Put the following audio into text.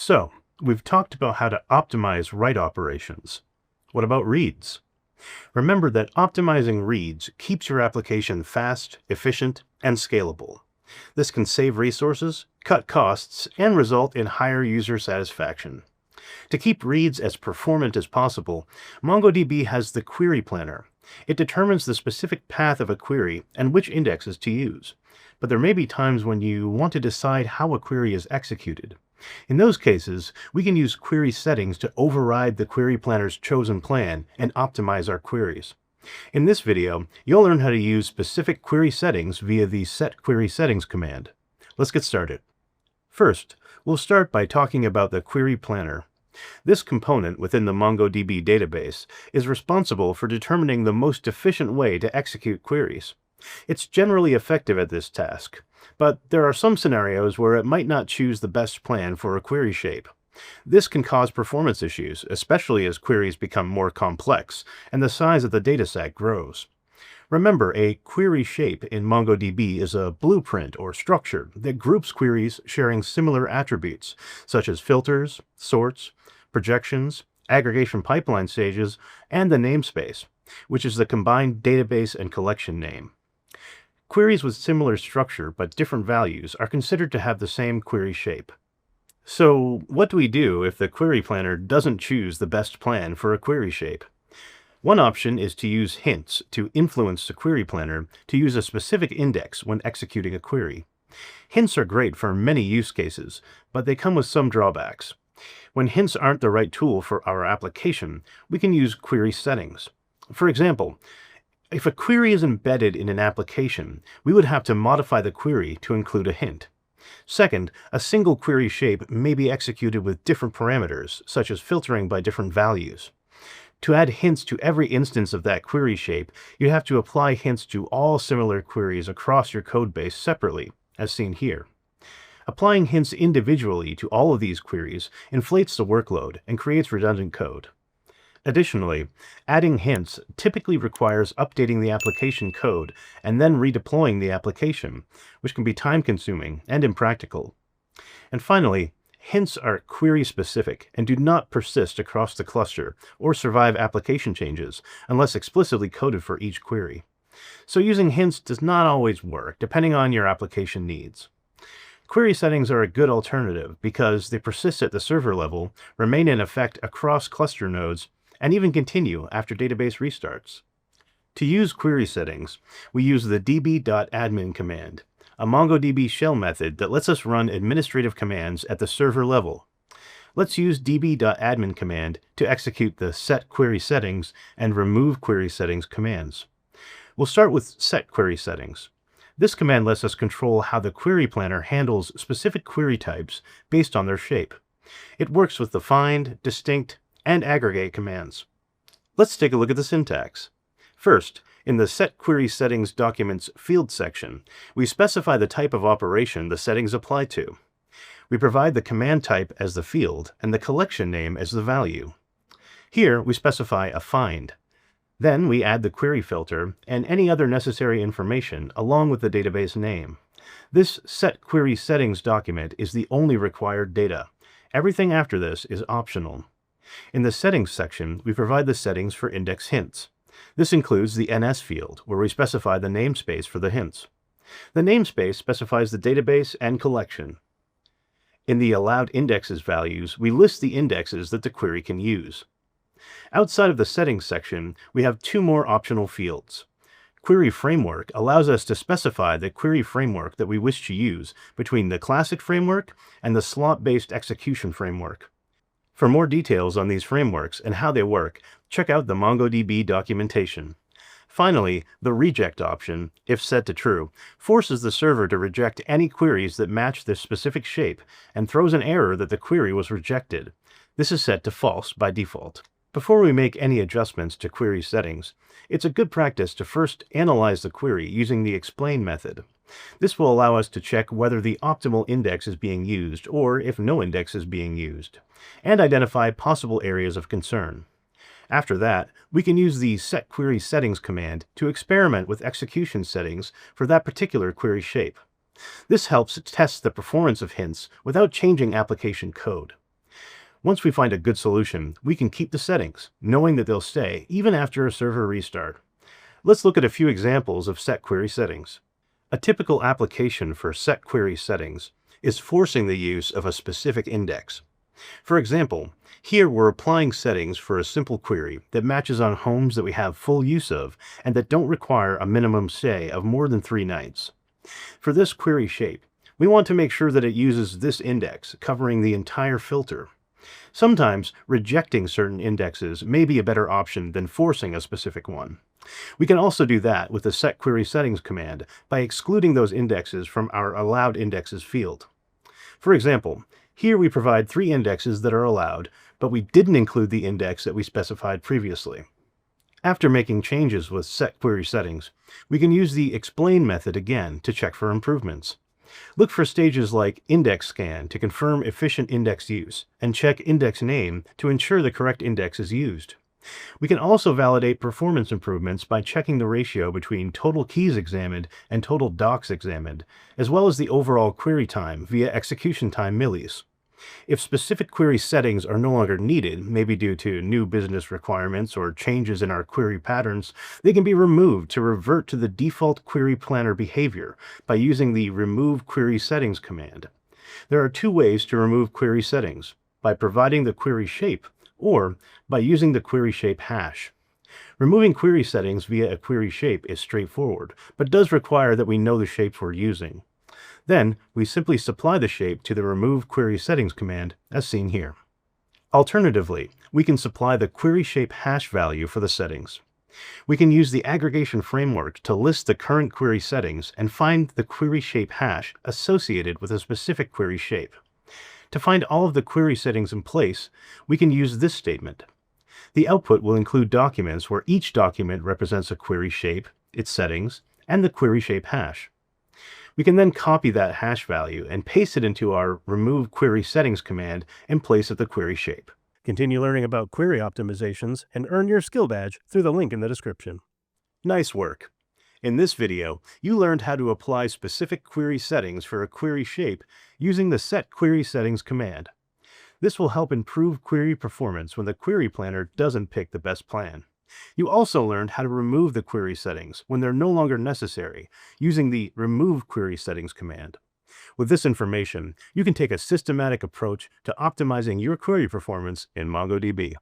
So, we've talked about how to optimize write operations. What about reads? Remember that optimizing reads keeps your application fast, efficient, and scalable. This can save resources, cut costs, and result in higher user satisfaction. To keep reads as performant as possible, MongoDB has the Query Planner. It determines the specific path of a query and which indexes to use. But there may be times when you want to decide how a query is executed. In those cases, we can use query settings to override the query planner's chosen plan and optimize our queries. In this video, you'll learn how to use specific query settings via the setQuerySettings command. Let's get started. First, we'll start by talking about the query planner. This component within the MongoDB database is responsible for determining the most efficient way to execute queries. It's generally effective at this task, but there are some scenarios where it might not choose the best plan for a query shape. This can cause performance issues, especially as queries become more complex and the size of the dataset grows. Remember, a query shape in MongoDB is a blueprint or structure that groups queries sharing similar attributes, such as filters, sorts, projections, aggregation pipeline stages, and the namespace, which is the combined database and collection name. Queries with similar structure but different values are considered to have the same query shape. So, what do we do if the query planner doesn't choose the best plan for a query shape? One option is to use hints to influence the query planner to use a specific index when executing a query. Hints are great for many use cases, but they come with some drawbacks. When hints aren't the right tool for our application, we can use query settings. For example, if a query is embedded in an application, we would have to modify the query to include a hint. Second, a single query shape may be executed with different parameters, such as filtering by different values. To add hints to every instance of that query shape, you'd have to apply hints to all similar queries across your codebase separately, as seen here. Applying hints individually to all of these queries inflates the workload and creates redundant code. Additionally, adding hints typically requires updating the application code and then redeploying the application, which can be time-consuming and impractical. And finally, hints are query-specific and do not persist across the cluster or survive application changes unless explicitly coded for each query. So using hints does not always work, depending on your application needs. Query settings are a good alternative because they persist at the server level, remain in effect across cluster nodes, and even continue after database restarts. To use query settings, we use the db.admin command, a MongoDB shell method that lets us run administrative commands at the server level. Let's use db.admin command to execute the setQuerySettings and removeQuerySettings commands. We'll start with setQuerySettings. This command lets us control how the query planner handles specific query types based on their shape. It works with the find, distinct, and aggregate commands. Let's take a look at the syntax. First, in the setQuerySettings document's field section, we specify the type of operation the settings apply to. We provide the command type as the field and the collection name as the value. Here, we specify a find. Then we add the query filter and any other necessary information along with the database name. This setQuerySettings document is the only required data. Everything after this is optional. In the settings section, we provide the settings for index hints. This includes the NS field, where we specify the namespace for the hints. The namespace specifies the database and collection. In the allowed indexes values, we list the indexes that the query can use. Outside of the settings section, we have two more optional fields. Query framework allows us to specify the query framework that we wish to use between the classic framework and the slot-based execution framework. For more details on these frameworks and how they work, check out the MongoDB documentation. Finally, the reject option, if set to true, forces the server to reject any queries that match this specific shape and throws an error that the query was rejected. This is set to false by default. Before we make any adjustments to query settings, it's a good practice to first analyze the query using the explain method. This will allow us to check whether the optimal index is being used or if no index is being used, and identify possible areas of concern. After that, we can use the setQuerySettings command to experiment with execution settings for that particular query shape. This helps test the performance of hints without changing application code. Once we find a good solution, we can keep the settings, knowing that they'll stay even after a server restart. Let's look at a few examples of setQuerySettings. A typical application for setQuerySettings is forcing the use of a specific index. For example, here we're applying settings for a simple query that matches on homes that we have full use of and that don't require a minimum stay of more than 3 nights. For this query shape, we want to make sure that it uses this index covering the entire filter. Sometimes rejecting certain indexes may be a better option than forcing a specific one. We can also do that with the setQuerySettings command by excluding those indexes from our allowed indexes field. For example, here we provide 3 indexes that are allowed, but we didn't include the index that we specified previously. After making changes with setQuerySettings, we can use the explain method again to check for improvements. Look for stages like index scan to confirm efficient index use, and check index name to ensure the correct index is used. We can also validate performance improvements by checking the ratio between total keys examined and total docs examined, as well as the overall query time via execution time millis. If specific query settings are no longer needed, maybe due to new business requirements or changes in our query patterns, they can be removed to revert to the default query planner behavior by using the remove query settings command. There are 2 ways to remove query settings: by providing the query shape or by using the query shape hash. Removing query settings via a query shape is straightforward, but does require that we know the shapes we're using. Then, we simply supply the shape to the remove query settings command as seen here. Alternatively, we can supply the query shape hash value for the settings. We can use the aggregation framework to list the current query settings and find the query shape hash associated with a specific query shape. To find all of the query settings in place, we can use this statement. The output will include documents where each document represents a query shape, its settings, and the query shape hash. We can then copy that hash value and paste it into our remove query settings command in place of the query shape. Continue learning about query optimizations and earn your skill badge through the link in the description. Nice work! In this video, you learned how to apply specific query settings for a query shape using the setQuerySettings command. This will help improve query performance when the query planner doesn't pick the best plan. You also learned how to remove the query settings when they're no longer necessary using the remove query settings command. With this information, you can take a systematic approach to optimizing your query performance in MongoDB.